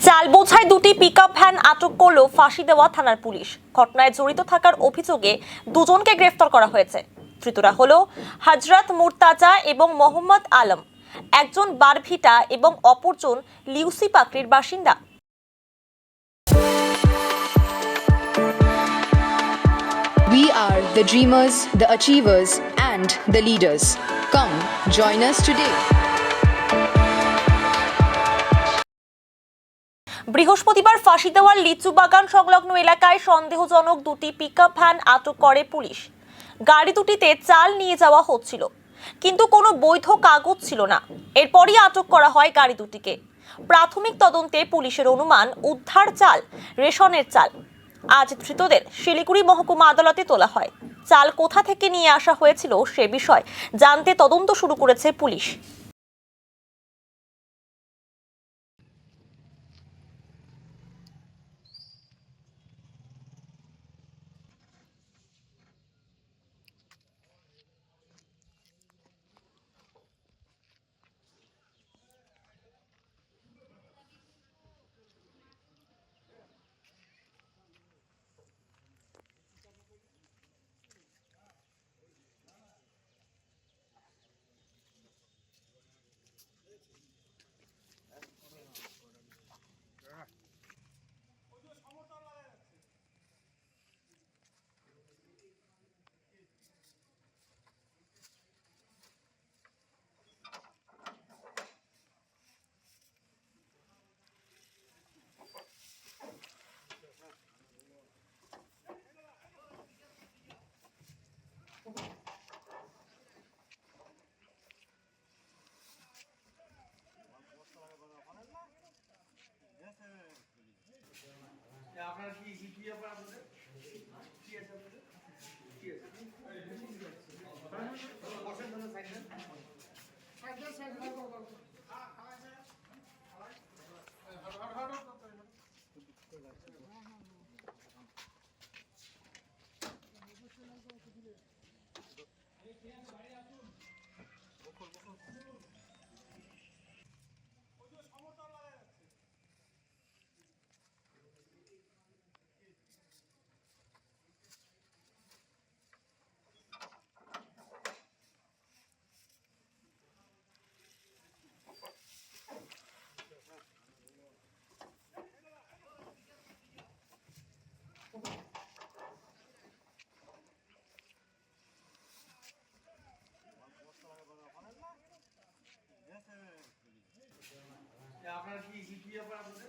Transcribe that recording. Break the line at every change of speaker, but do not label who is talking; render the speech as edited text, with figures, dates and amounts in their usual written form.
চাল বোঝাই দুটি পিকআপ ভ্যান আটক করল ফাঁসি দেওয়া থানার পুলিশ। ঘটনায় জড়িত থাকার অভিযোগে দুজনকে গ্রেফতার করা হয়েছে। ধৃতরা হলো হযরত মুর্তাজা এবং মোহাম্মদ আলম, একজন বারভিটা এবং অপরজন লিউসি পাকড়ির বাসিন্দা।
We are the dreamers, the achievers, and the leaders. Come, join us today.
বৃহস্পতিবার ফাঁসি দেওয়ার লিচু বাগান সংলগ্ন এলাকায় সন্দেহজনক দুটি পিকআপ ভ্যান আটক করে পুলিশ। গাড়ি দুটিতে চাল নিয়ে যাওয়া হচ্ছিল, কিন্তু কোনো বৈধ কাগজ ছিল না। এরপরই আটক করা হয় গাড়ি দুটিকে। প্রাথমিক তদন্তে পুলিশের অনুমান উদ্ধার চাল রেশনের চাল। আজ ধৃতদের শিলিগুড়ি মহকুমা আদালতে তোলা হয়। চাল কোথা থেকে নিয়ে আসা হয়েছিল সে বিষয়ে জানতে তদন্ত শুরু করেছে পুলিশ।
আপনার কি ইপিএফ আপনাদের কি আছে আপনাদের কি আছে বসেন ধরে সাইকেল সাইকেল সাইকেল করব আপনার কি ইপিএফ আপনাদের